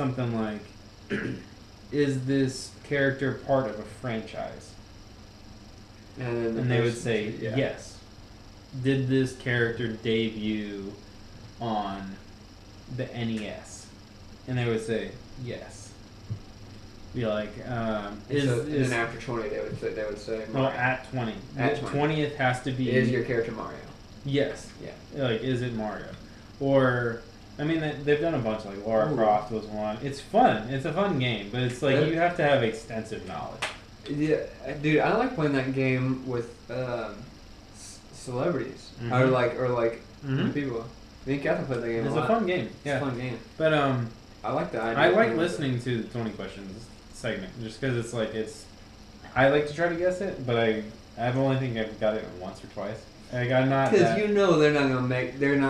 something like, is this character part of a franchise? And they would say yes. Did this character debut on the NES? And they would say yes. Be like, and then after 20, they would say no, at 20. At 20th has to be. Is your character Mario? Yes. Yeah. Like, is it Mario? Or, I mean, they've done a bunch. Like Lara Croft was one. It's fun. It's a fun game, but it's like you have to have extensive knowledge. Yeah, dude, I like playing that game with celebrities or like people. Me and Catherine played that game. It's a fun game. It's a fun game. But I like the idea. I like listening to the 20 questions segment just because it's like I like to try to guess it, but I've only think I've got it once or twice. Like I'm not because you know they're not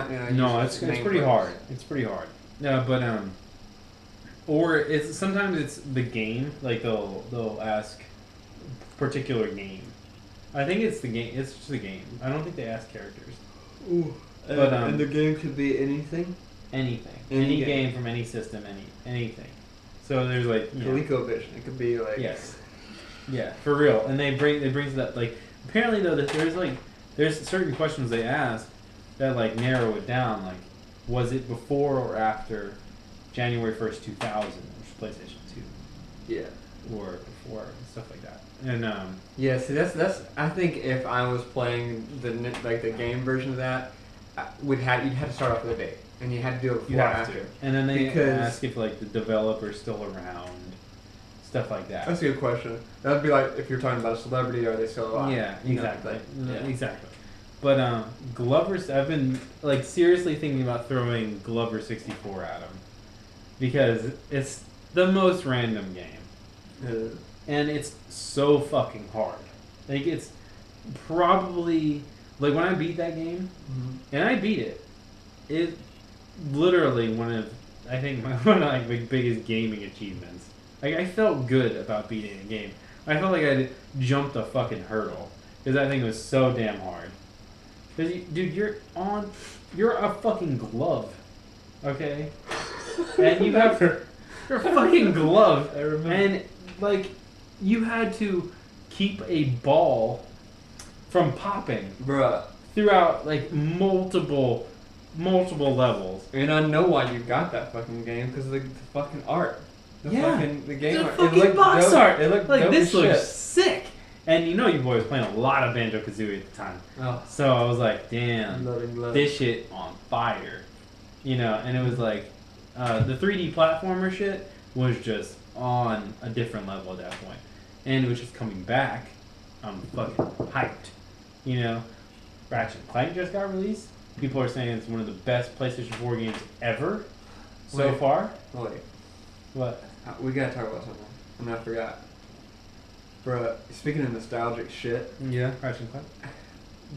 gonna. No, it's pretty hard. It's pretty hard. No, but or it's sometimes it's the game. Like they'll ask particular game. I think it's the game. It's just the game. I don't think they ask characters. Ooh. But and the game could be anything. Anything. Any game from any system. Anything. So there's like ColecoVision. It could be like yes. Yeah, for real. And they brings that like apparently though that there's certain questions they ask that like narrow it down. Like, was it before or after January 1st, 2000, which is PlayStation 2? Yeah. Or before and stuff like that. And yeah, see that's I think if I was playing the game version of that, you'd have to start off with a date, and you had to do it before or after. And then they ask if like the developer's still around, stuff like that. That's a good question. That would be like if you're talking about a celebrity, are they still alive? Yeah, exactly. Exactly. But Glover's, I've been like seriously thinking about throwing Glover 64 at him because it's the most random game. And it's so fucking hard. Like, it's probably... Like, when I beat that game, and I beat it, it literally one of, I think, one of my biggest gaming achievements. Like, I felt good about beating a game. I felt like I jumped a fucking hurdle. Because that thing was so damn hard. Because, dude, you're a fucking glove. Okay? And you have... You're a fucking glove. I remember. And, like... You had to keep a ball from popping, bruh, throughout like multiple levels. And I know why you got that fucking game because the fucking art, the game the art, fucking box dope. art. It looked like dope this looks shit. sick. And you know your boy was playing a lot of Banjo-Kazooie at the time. Oh. So I was like, damn, this shit on fire, you know. And it was like the 3D platformer shit was just on a different level at that point. And it was just coming back. I'm fucking hyped. You know, Ratchet & Clank just got released. People are saying it's one of the best PlayStation 4 games ever so far. Wait. What? We gotta talk about something. I mean, I forgot. Bruh, speaking of nostalgic shit. Yeah, Ratchet & Clank.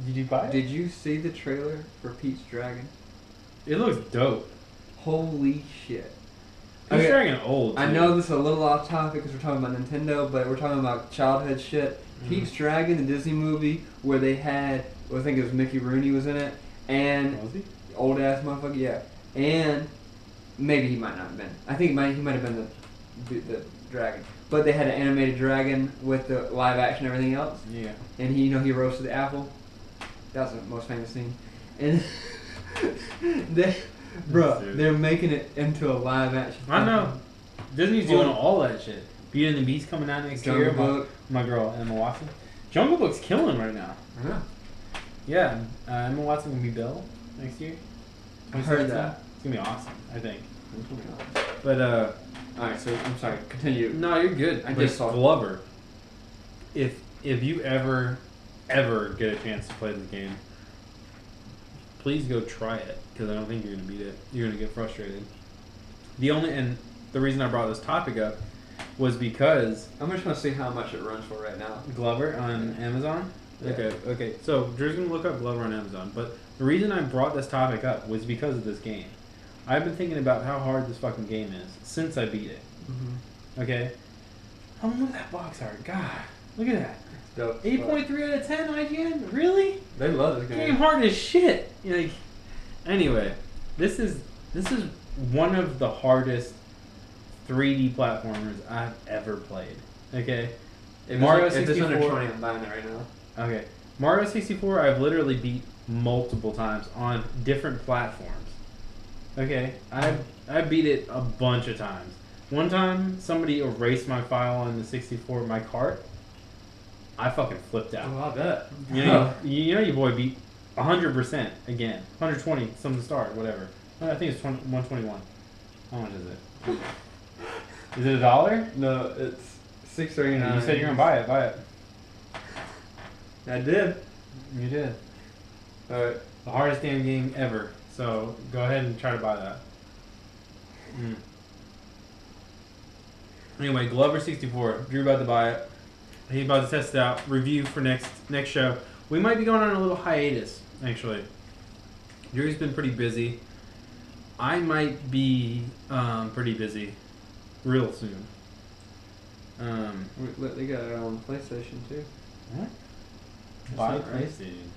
Did you buy it? Did you see the trailer for Pete's Dragon? It looks dope. Holy shit. Pete's Dragon old, too. I know this is a little off topic because we're talking about Nintendo, but we're talking about childhood shit. Pete's Dragon, the Disney movie, where they had, I think it was Mickey Rooney was in it, and was he? Old ass motherfucker, yeah. And maybe he might not have been. I think he might have been the dragon. But they had an animated dragon with the live action and everything else. Yeah. And he roasted the apple. That was the most famous scene. And they're making it into a live action. I know. Disney's doing all that shit. Beauty and the Beast coming out next year. My girl Emma Watson. Jungle Book's killing right now. Yeah. Emma Watson will be Belle next year. I heard that. It's gonna be awesome, I think. But alright, so I'm sorry, continue. No, you're good. I just saw Glover. If you ever get a chance to play this game, please go try it, because I don't think you're gonna beat it. You're gonna get frustrated. The reason I brought this topic up was because I'm just gonna see how much it runs for right now. Glover on Amazon. Yeah. Okay. So Drew's gonna look up Glover on Amazon, but the reason I brought this topic up was because of this game. I've been thinking about how hard this fucking game is since I beat it. Okay. Oh, look at that box art. God, look at that. 8.3 out of 10 IGN. Really? They love this game. Game hard as shit. Anyway, this is one of the hardest 3D platformers I've ever played. Okay, If Mario it's, if it's 64. under 20, I'm buying it right now. Okay, Mario 64. I've literally beat multiple times on different platforms. Okay, I beat it a bunch of times. One time, somebody erased my file on the 64, my cart. I fucking flipped out. Oh, I bet. You know your boy beat 100% again. 120, some star, whatever. I think it's 121. How much is it? Is it $1? No, it's $6.39. You said you're gonna buy it. Buy it. I did. You did. Alright. The hardest damn game ever. So go ahead and try to buy that. Anyway, Glover 64. Drew about to buy it. He's about to test it out. Review for next show. We might be going on a little hiatus, actually. Drew's been pretty busy. I might be pretty busy real soon. They got it on PlayStation too. What? That's Buy not right. PlayStation.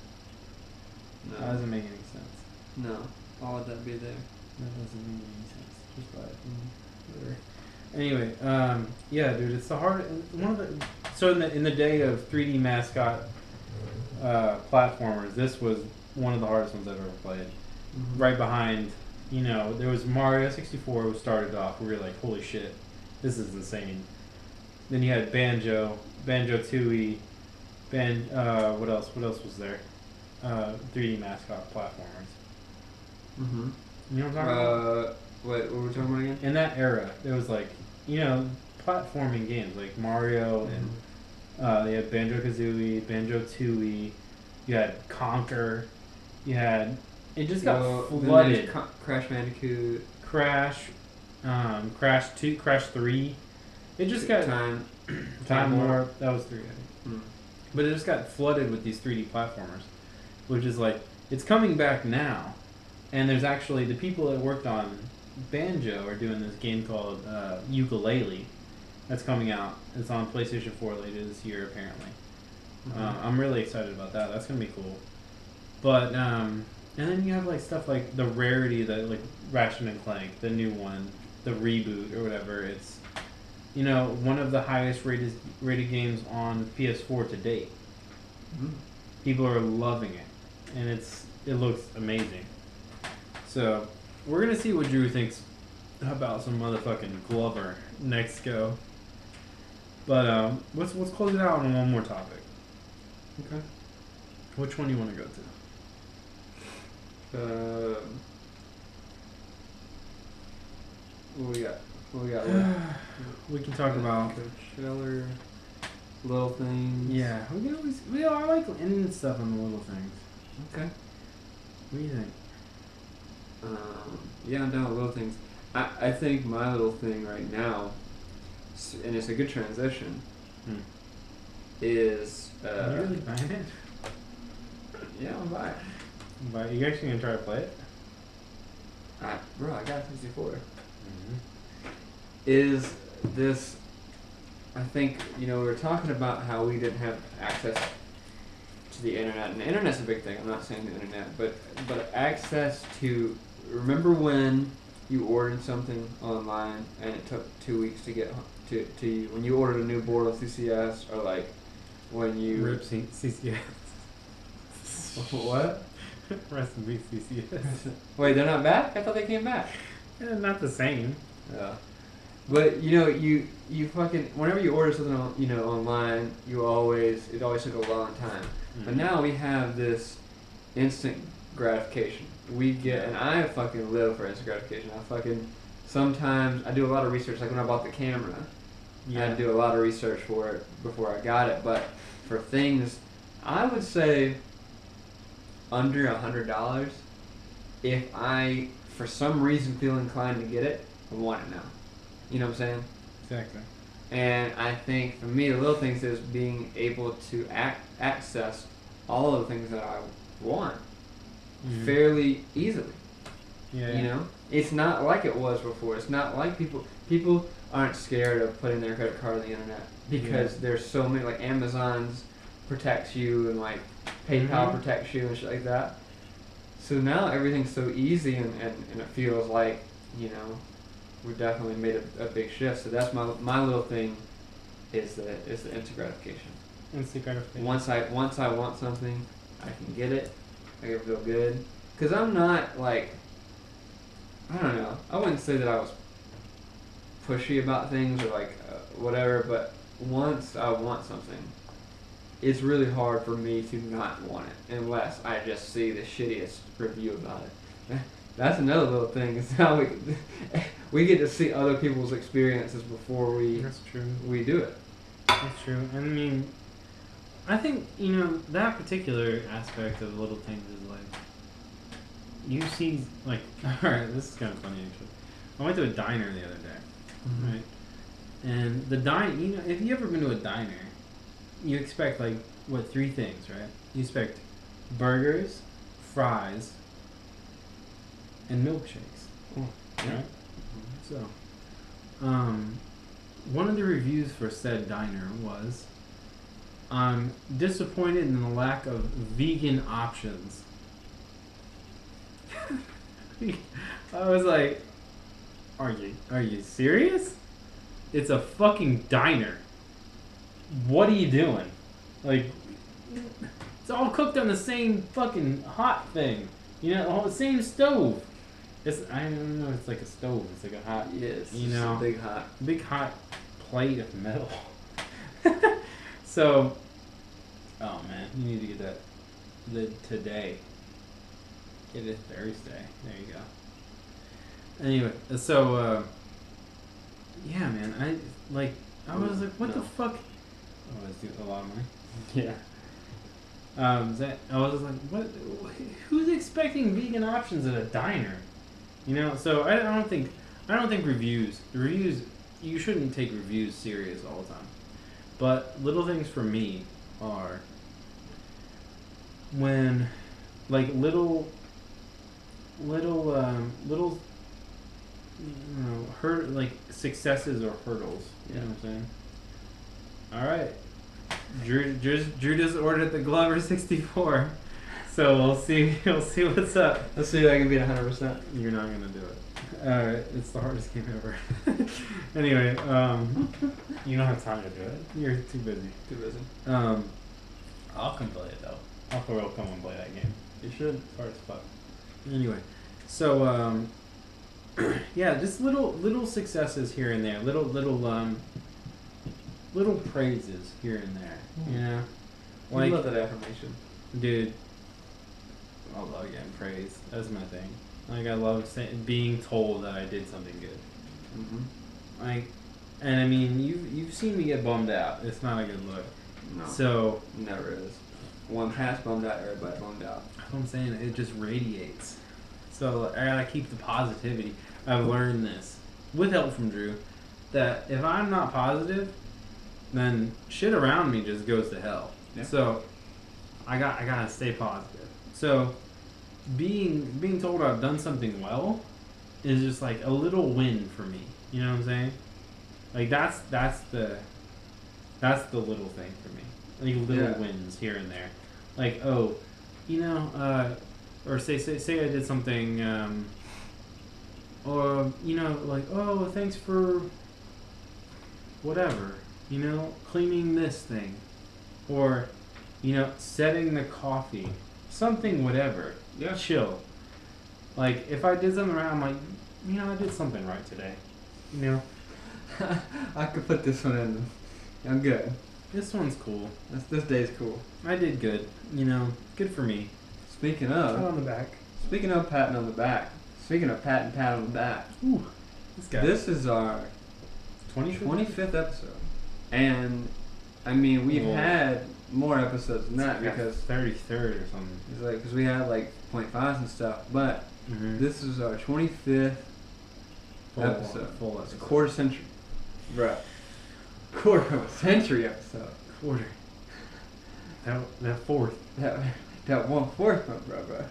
No. That doesn't make any sense. No. Why would that be there? That doesn't make any sense. Just buy it. Whatever. Anyway, yeah, dude, it's the hard one of the. So in the day of 3D mascot platformers, this was one of the hardest ones I've ever played. Mm-hmm. Right behind, there was Mario 64 who started off. We were like, holy shit, this is insane. Then you had Banjo Tooie, what else? What else was there? 3D mascot platformers. Mm-hmm. You know what I'm talking about? What were we talking about again? In that era, there was like, platforming games like Mario and they had Banjo Kazooie, Banjo Tooie. You had Conker. You had it just got flooded. Crash Bandicoot. Crash 2, Crash 3. It just got Time Warp. That was 3, I think. But it just got flooded with these 3D platformers, which is like it's coming back now. And there's actually the people that worked on Banjo are doing this game called Ukulele. That's coming out. It's on PlayStation 4 later this year, apparently. I'm really excited about that. That's gonna be cool. But and then you have like stuff like the Rarity, that like Ratchet and Clank, the new one, the reboot or whatever. It's one of the highest rated games on PS4 to date. People are loving it, and it looks amazing. So we're gonna see what Drew thinks about some motherfucking Glover next go. But let's close it out on one more topic. Okay. Which one do you want to go to? What we got? We can talk about Coachella, little things. Yeah, we can always. I like ending stuff on the little things. Okay. What do you think? Yeah, I'm down with little things. I think my little thing right now, and it's a good transition, is... Are you really buying it? Yeah, I'm buying it. But you actually gonna try to play it? Bro, I got 64. Is this... I think, we were talking about how we didn't have access to the internet. And the internet's a big thing. I'm not saying the internet, but access to... Remember when you ordered something online and it took 2 weeks to get to you? When you ordered a new board on CCS, or like when you... Rip CCS. What? Rest in peace, CCS. Wait, they're not back? I thought they came back. Yeah, not the same. Yeah. But you fucking, whenever you order something online, it always took a long time. But now we have this instant gratification. We get, and I fucking live for instant gratification. Sometimes I do a lot of research. Like when I bought the camera, I had to do a lot of research for it before I got it. But for things, I would say under $100, if I for some reason feel inclined to get it, I want it now. You know what I'm saying? Exactly. And I think for me, the little things is being able to access all of the things that I want fairly easily. Yeah. It's not like it was before. It's not like people aren't scared of putting their credit card on the internet because there's so many, like Amazon's protects you and like PayPal protects you and shit like that. So now everything's so easy and it feels like, we've definitely made a big shift. So that's my little thing is the instant gratification. Instant gratification. Once I want something, I can get it. I can feel good. Cause I'm not like, I don't know. I wouldn't say that I was pushy about things or like whatever. But once I want something, it's really hard for me to not want it unless I just see the shittiest review about it. That's another little thing. Is how we get to see other people's experiences before we do it. That's true. And I mean, I think, you know, that particular aspect of little things is like, you see, like, alright, this is kind of funny actually. I went to a diner the other day, right? And the diner, you know, if you ever been to a diner, you expect like, what, 3 things, right? You expect burgers, fries, and milkshakes. Right? So, one of the reviews for said diner was, I'm disappointed in the lack of vegan options. I was like, are you serious? It's a fucking diner. What are you doing? Like, it's all cooked on the same fucking hot thing. You know, the same stove. I don't know, it's like a stove. It's like a hot, yes, you know, a big hot plate of metal. So, oh man, you need to get that today. Get it Thursday. There you go. Anyway, so yeah, man, I was like, what the fuck? Oh, I was doing a lot of money. Yeah. I was just like, what? Who's expecting vegan options at a diner? You know, so I don't think reviews. You shouldn't take reviews serious all the time. But little things for me are when, like, little, you know, like successes or hurdles. You know what I'm saying? All right. Drew just ordered the Glover 64, so we'll see what's up. Let's see if I can beat 100%. You're not gonna do it. Alright, it's the hardest game ever. Anyway, you don't have time to do it. You're too busy. I'll come play it though. I'll for real come and play that game. You should. It's hard as fuck. Anyway, so yeah, just little successes here and there, little praises here and there, you know? Like, I love that affirmation. Dude, I love getting praise. That's my thing. Like, I love being told that I did something good. Mm-hmm. Like, and I mean, you've seen me get bummed out. It's not a good look. No. So. Never is. One pass bummed out, everybody bummed out. That's what I'm saying. It just radiates. So, I gotta keep the positivity. I've learned this, with help from Drew, that if I'm not positive, then shit around me just goes to hell. Yeah. So I gotta stay positive. So being told I've done something well is just like a little win for me. You know what I'm saying? Like that's the little thing for me. Like little wins here and there. Like, oh, you know, or say I did something, or you know, like, oh, thanks for whatever. You know, cleaning this thing. Or, you know, setting the coffee. Something, whatever. Yeah. Chill. Like, if I did something right, I'm like, you know, I did something right today. You know? I could put this one in. I'm good. This one's cool. This day's cool. I did good. You know, good for me. Speaking of... Pat on the back. Speaking of patting on the back. Speaking of pat on the back. Ooh. This is our 25th episode. And, I mean, we've had more episodes than that because... 33rd or something. It's like, because we had, like, 0.5s and stuff. But, this is our 25th episode. Full episode. It's a quarter century. Bruh. Quarter of a century episode. Quarter. That fourth. That 1/4 one, bruh.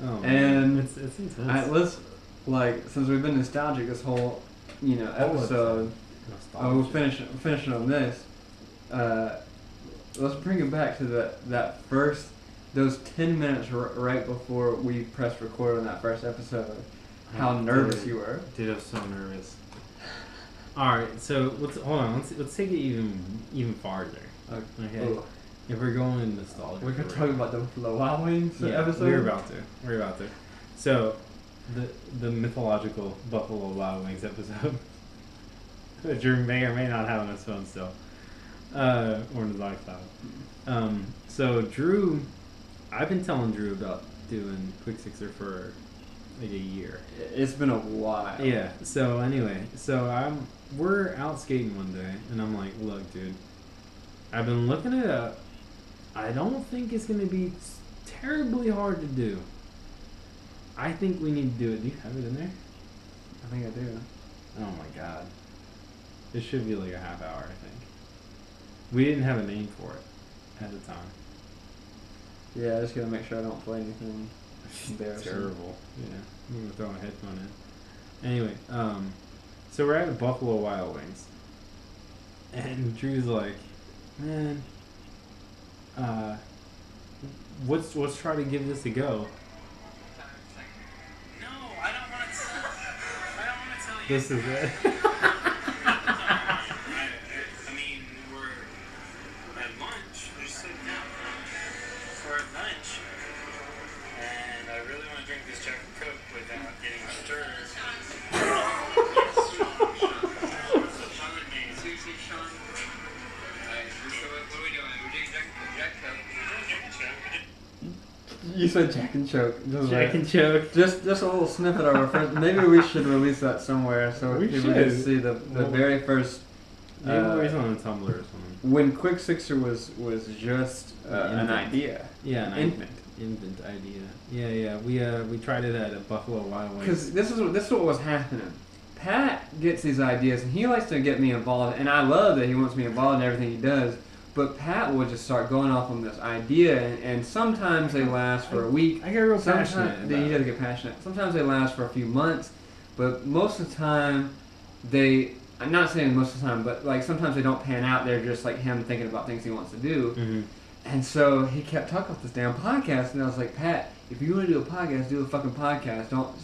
Oh, and it's intense. Let's, like, since we've been nostalgic this whole, you know, episode... we're finishing on this. Let's bring it back to those 10 minutes right before we pressed record on that first episode. How nervous you were. Dude, I was so nervous. All right, so hold on. Let's take it even farther. Okay. Oh. If we're going nostalgia, We're talking about the Buffalo Wild Wings episode. We're about to. So, the mythological Buffalo Wild Wings episode that Drew may or may not have on his phone still, or in his iCloud. So Drew, I've been telling Drew about doing Quick Sixer for like a year. It's been a while. Yeah. So anyway, we're out skating one day, and I'm like, look, dude, I've been looking it up. I don't think it's gonna be terribly hard to do. I think we need to do it. Do you have it in there? I think I do. Oh my god. It should be like a half hour, I think. We didn't have a name for it at the time. Yeah, I just gotta make sure I don't play anything embarrassing. Terrible. Yeah. I'm gonna throw my headphone in. Anyway, so we're at Buffalo Wild Wings. And Drew's like, man, let's try to give this a go. No, I don't want to tell you. This is it. I mean, we're at lunch. We're just sitting down. We're at lunch, and I really want to drink this Jack and Coke without getting stirred. Seriously, Sean? Alright, so what are we doing? We're drinking Jack Coke. You said Jack and Choke. Jack and Choke. Just a little snippet of our first. Maybe we should release that somewhere so We people should. can see the very first. Maybe it's on a Tumblr or something. When Quick Sixer was just an idea. Yeah, an infant. Infant idea. Yeah. We tried it at a Buffalo Wild Wings. Because this is what was happening. Pat gets these ideas and he likes to get me involved, and I love that he wants me involved in everything he does. But Pat will just start going off on this idea, and sometimes they last for a week. I get real passionate. Sometimes you gotta get passionate. Sometimes they last for a few months, but most of the time I'm not saying most of the time, but like sometimes they don't pan out. They're just like him thinking about things he wants to do. Mm-hmm. And so he kept talking about this damn podcast, and I was like, Pat, if you want to do a podcast, do a fucking podcast. Don't